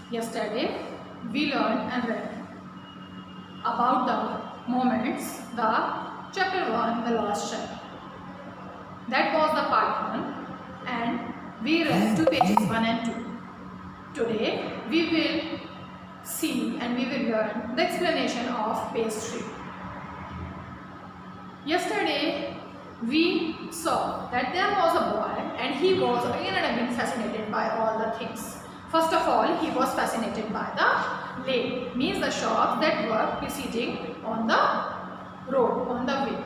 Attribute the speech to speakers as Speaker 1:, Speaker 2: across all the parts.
Speaker 1: Yesterday we learned and read about the moments, the chapter 1, the last chapter. That was the part 1 and we read 2 pages 1 and 2. Today we will see and we will learn the explanation of page 3. Yesterday we saw that there was a boy and he was again and again fascinated by all the things. First of all, he was fascinated by the lane, means the shops that were preceding on the road, on the way.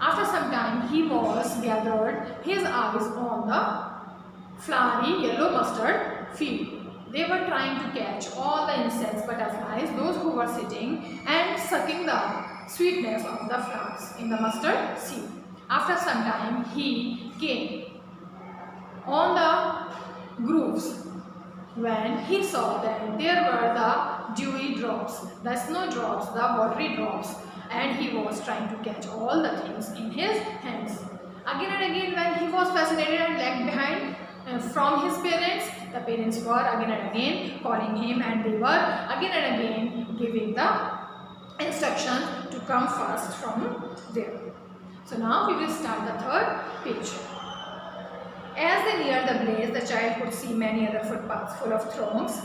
Speaker 1: After some time, he was gathered his eyes on the flowery yellow mustard field. They were trying to catch all the insects, butterflies, those who were sitting and sucking the sweetness of the flowers in the mustard seed. After some time, he came on the grooves when he saw that there were the dewy drops, the snowdrops, the watery drops, and he was trying to catch all the things in his hands. Again and again when he was fascinated and lagged behind from his parents, the parents were again and again calling him and they were again and again giving the instruction to come first from there. So now we will start the third page. As they neared the blaze, the child could see many other footpaths full of throngs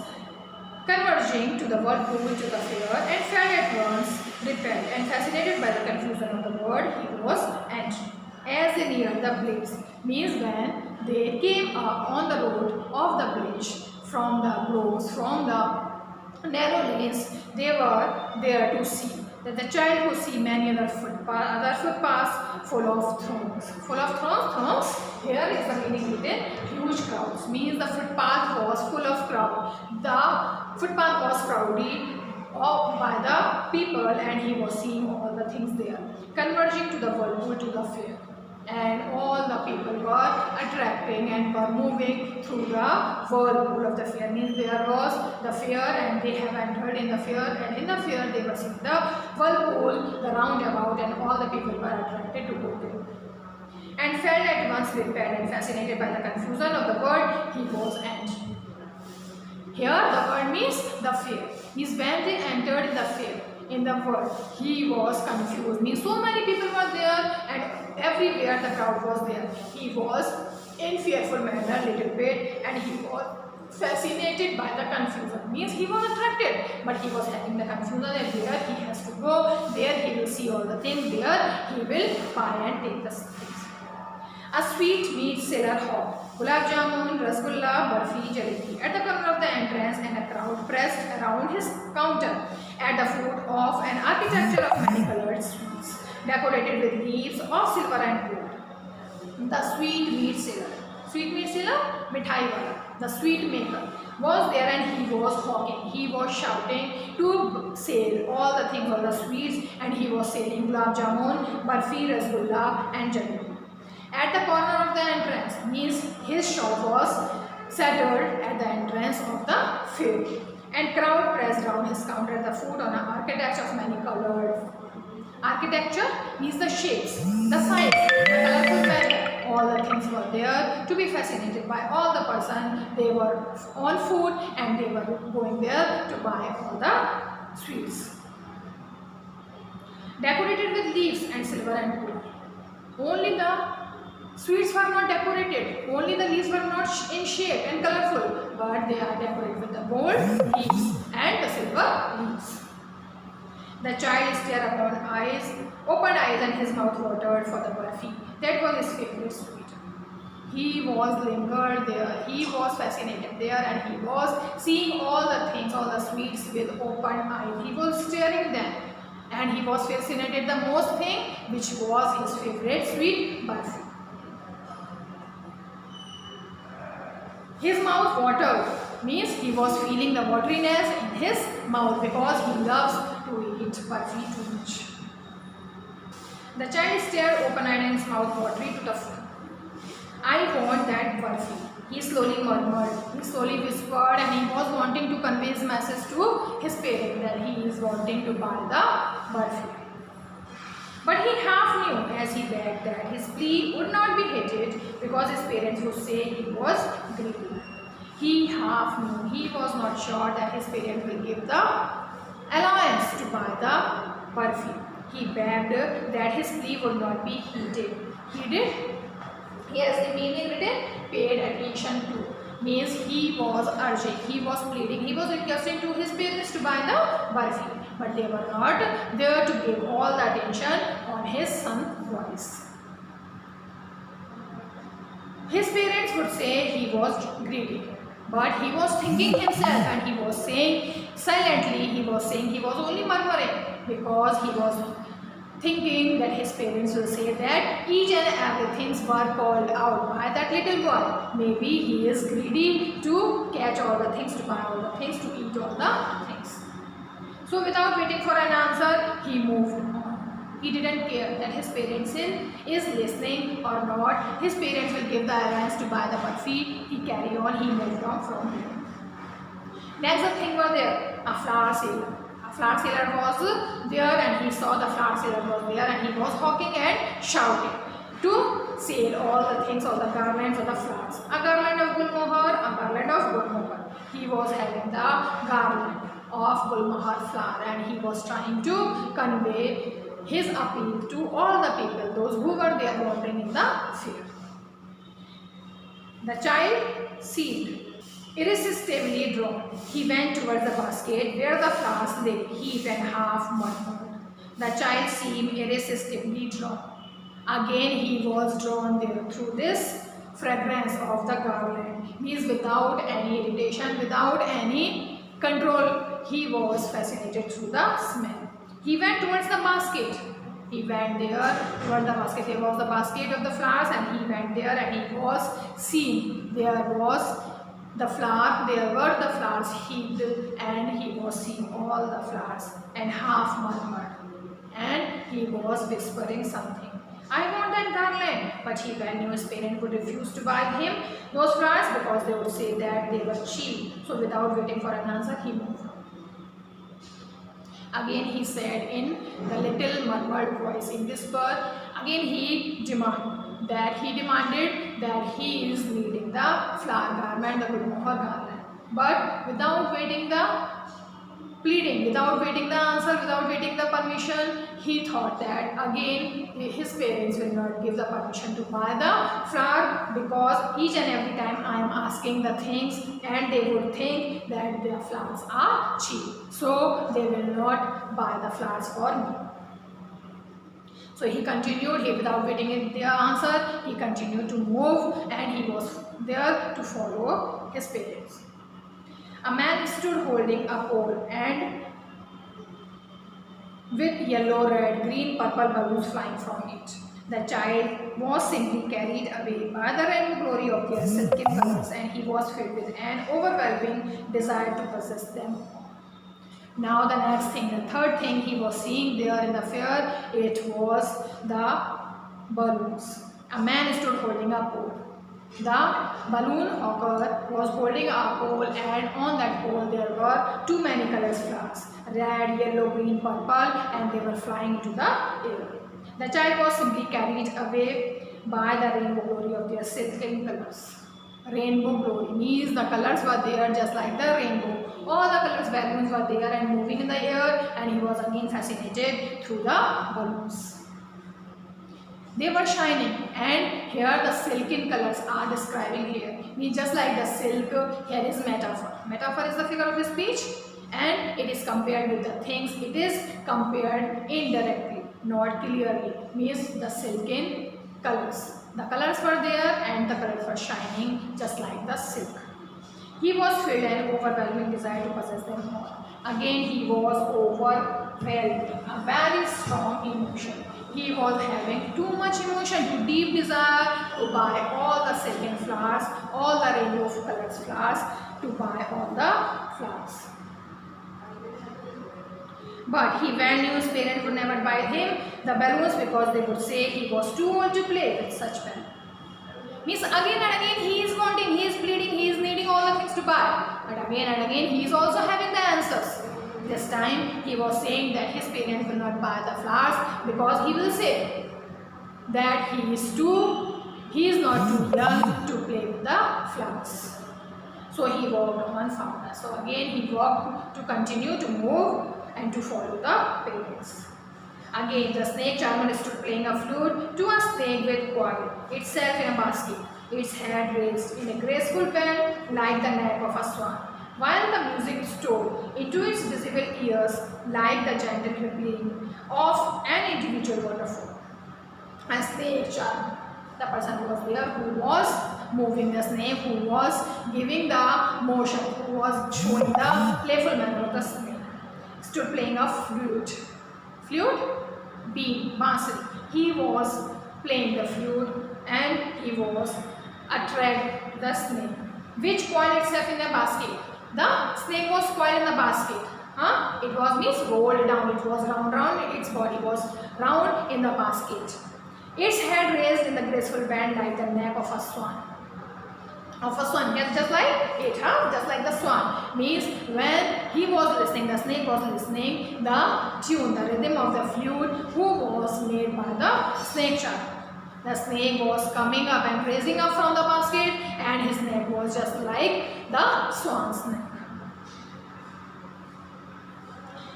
Speaker 1: converging to the whirlpool to the fair, and felt at once repelled and fascinated by the confusion of the word he was entering. As they neared the blaze means when they came up on the road of the village from the groves, from the narrow lanes, they were there to see. That the child could see many other footpaths full of throngs. Full of throngs, here is the meaning within huge crowds. Means the footpath was full of crowd. The footpath was crowded by the people and he was seeing all the things there. Converging to the whirlpool to the fair. And all the people were attracting and were moving through the whirlpool of the fair. Means there was the fair and they have entered in the fair, and in the fair they were seeing the whirlpool, the roundabout, and all the people were attracted to go there. And felt at once repelled and fascinated by the confusion of the word he was entering. Here the word means the fair. Means when they entered in the fair, in the world, he was confused. Means so many people were there and everywhere the crowd was there. He was in fearful manner little bit and he was fascinated by the confusion. Means he was attracted but he was having the confusion and there he has to go, there he will see all the things, there he will buy and take the things. A sweet meat seller hawk, gulab jamun, rasgulla, barfi, jalebi at the corner of the entrance, and a crowd pressed around his counter at the foot of an architecture of many colored sweets decorated with leaves of silver and gold. The sweet meat seller, mithai wala, the sweet maker was there and he was hawking, he was shouting to sell all the things, all the sweets, and he was selling gulab jamun, barfi, rasgulla and jalebi. At the corner of the entrance means his shop was centered at the entrance of the fair, and crowd pressed round his counter at the foot on an architecture of many colored. Architecture means the shapes, the size, the colorful manner. All the things were there to be fascinated by all the person. They were on foot and they were going there to buy all the sweets. Decorated with leaves and silver and gold. Only the sweets were not decorated, only the leaves were not in shape and colorful, but they are decorated with the gold leaves and the silver leaves. The child stared upon opened eyes, and his mouth watered for the barfi. That was his favorite sweet. He was lingered there, he was fascinated there, and he was seeing all the things, all the sweets with open eyes. He was staring them and he was fascinated the most thing which was his favorite sweet, barfi. His mouth watered means he was feeling the wateriness in his mouth because he loves to eat barfi too much. The child stared open-eyed and his mouth watery to the floor. I want that barfi, he slowly murmured. He slowly whispered and he was wanting to convey his message to his parents that he is wanting to buy the barfi. But he half knew as he begged that his plea would not be heeded because his parents would say he was greedy. He half knew, he was not sure that his parents will give the allowance to buy the perfume. He begged that his plea would not be heeded. Here's the meaning written, paid attention to. Means he was urging, he was pleading, he was requesting to his parents to buy the perfume. But they were not there to give all the attention on his son's voice. His parents would say he was greedy, but he was thinking himself, and he was saying silently, he was only murmuring, because he was thinking that his parents will say that each and everything were called out by that little boy. Maybe he is greedy to catch all the things, to buy all the things, to eat all the things. So without waiting for an answer, he moved on. He didn't care that his parents is listening or not. His parents will give the allowance to buy the perfume. He carried on, he moved on from there. Next thing was there, a flower seller. A flower seller was there, and he saw the flower seller was there, and he was hawking and shouting to sell all the things, all the garlands of the flowers. A garland of gulmohar, a garland of gulmohar. He was having the garland of gulmohar flower, and he was trying to convey his appeal to all the people, those who were there wandering in the fair. The child seemed irresistibly drawn. He went towards the basket where the flowers lay, heaped and half murmured. The child seemed irresistibly drawn. Again he was drawn there through this fragrance of the garland. Means without any irritation, without any control, he was fascinated through the smell. He went towards the basket. He went there towards the basket. There was the basket of the flowers, and he went there, and he was seeing. There was the flower, there were the flowers heaped, and he was seeing all the flowers and half murmured. And he was whispering something. I want that garland. But he well knew his parents would refuse to buy him those flowers, because they would say that they were cheap. So without waiting for an answer, he moved on. Again he said in the little murmured voice, in whisper, again he demanded that he is needing the flower garland, the gulmohar garland. But without waiting the pleading, without waiting the answer, without waiting the permission, he thought that again his parents will not give the permission to buy the flower, because each and every time I am asking the things, and they would think that their flowers are cheap, so they will not buy the flowers for me. So he continued, without waiting the answer, he continued to move, and he was there to follow his parents. A man stood holding a pole, and with yellow, red, green, purple balloons flying from it. The child was simply carried away by the rainbow glory of their silken colors, and he was filled with an overwhelming desire to possess them. Now the next thing, the third thing he was seeing there in the fair, it was the balloons. A man stood holding a pole. The balloon hawker was holding a pole, and on that pole there were too many colors flowers, red, yellow, green, purple, and they were flying into the air. The child was simply carried away by the rainbow glory of their silken colors. Rainbow glory means the colors were there just like the rainbow. All the colors balloons were there and moving in the air, and he was again fascinated through the balloons. They were shining, and here the silken colors are describing here. Means just like the silk, here is metaphor. Metaphor is the figure of speech, and it is compared with the things. It is compared indirectly, not clearly. Means the silken colors. The colors were there, and the colors were shining just like the silk. He was filled with an overwhelming desire to possess them all. Again he was overwhelmed, a very strong emotion. He was having too much emotion, too deep desire to buy all the silken flowers, all the rainbow colored flowers, to buy all the flowers. But he well knew his parents would never buy him the balloons, because they would say he was too old to play with such balloons. Means again and again he is wanting, he is pleading, he is needing all the things to buy. But again and again he is also having the answers. This time he was saying that his parents will not buy the flowers, because he will say that he is not too young to play with the flowers. So he walked on further. So again he walked to continue to move and to follow the parents. Again the snake charmer stood playing a flute to a snake with coil, itself in a basket, its head raised in a graceful bend like the neck of a swan, while the music stole into its visible ears like the gentle rippling of an individual waterfall. A snake charmer, the person who was there, who was moving the snake, who was giving the motion, who was showing the playful manner of the snake, stood playing a flute. Flute? Bean, bansuri. He was playing the flute and he was attract the snake, which coiled itself in the basket. The snake was coiled in the basket. It was means rolled down. It was round. Its body was round in the basket. Its head raised in the graceful bend like the neck of a swan. Yes, just like it, just like the swan. Means when he was listening, the snake was listening the tune, the rhythm of the flute, who was made by the snake charmer. The snake was coming up and raising up from the basket, and his neck was just like the swan's neck.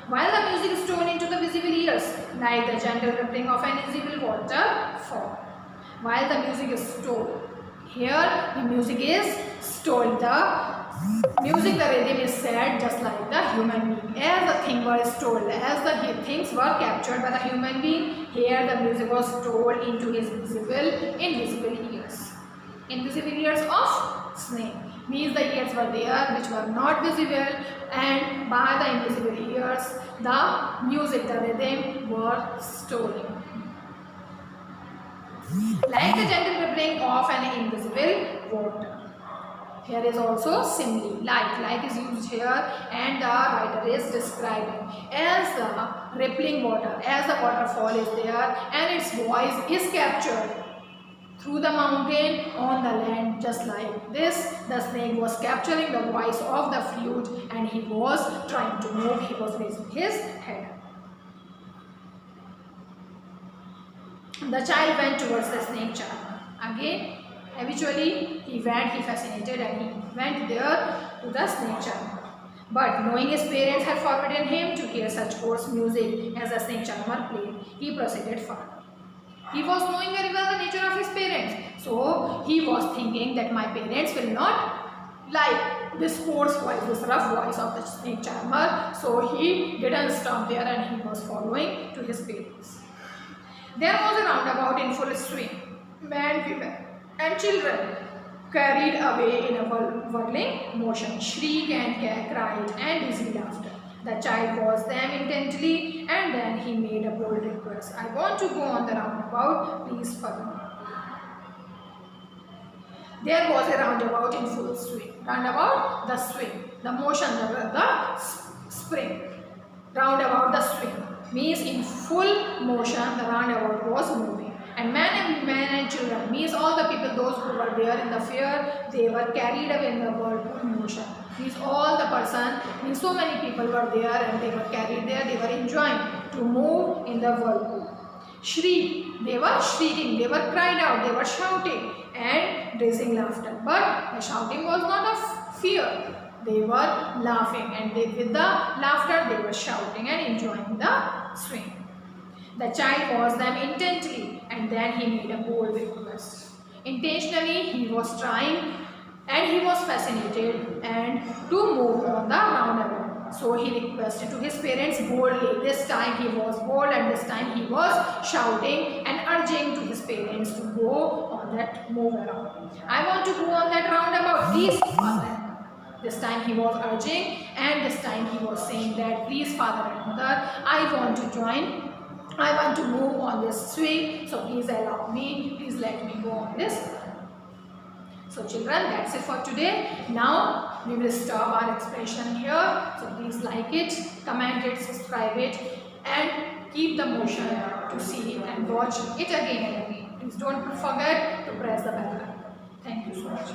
Speaker 1: While the music stole into the visible ears, like the gentle rippling of an invisible waterfall. While the music is stole. Here the music is stole. The music, the rhythm is said just like the human being. As the thing was stole, as the things were captured by the human being, here the music was stored into his invisible ears. Invisible ears of snake. Means the ears were there which were not visible, and by the invisible ears the music, the rhythm were stolen. Like the gentle rippling of an invisible water. Here is also simile. Like is used here, and the writer is describing as the rippling water, as the waterfall is there and its voice is captured through the mountain on the land, just like this. The snake was capturing the voice of the flute and he was trying to move. He was raising his head. The child went towards the snake charmer. Again, habitually he fascinated and he went there to the snake charmer. But knowing his parents had forbidden him to hear such coarse music as the snake charmer played, he proceeded further. He was knowing very well the nature of his parents. So he was thinking that my parents will not like this coarse voice, this rough voice of the snake charmer. So he didn't stop there and he was following to his parents. There was a roundabout in full swing. Men, women and children carried away in a whirling motion, shriek and cried and dizzy laughter. The child watched them intently and then he made a bold request. I want to go on the roundabout, please follow me. There was a roundabout in full swing. Roundabout, the swing, the motion, the spring. Roundabout, the swing. Means in full motion the roundabout was moving, and men and children, means all the people, those who were there in the fair, they were carried away in the whirlpool motion. Means all the person, means so many people were there and they were carried there, they were enjoying to move in the whirlpool. Shriek, they were shrieking, they were cried out, they were shouting and raising laughter, but the shouting was not of fear. They were laughing, and with the laughter they were shouting and enjoying the swing. The child watched them intently and then he made a bold request. Intentionally he was trying and he was fascinated and to move on the roundabout. So he requested to his parents boldly. This time he was bold and this time he was shouting and urging to his parents to go on that move around. I want to go on that roundabout, please, father. This time he was urging and this time he was saying that, please father and mother, I want to join, I want to move on this swing, so please allow me, please let me go on this. So children, that's it for today. Now we will stop our expression here. So please like it, comment it, subscribe it and keep the motion to see it and watch it again and again. Please don't forget to press the bell button. Thank you so much.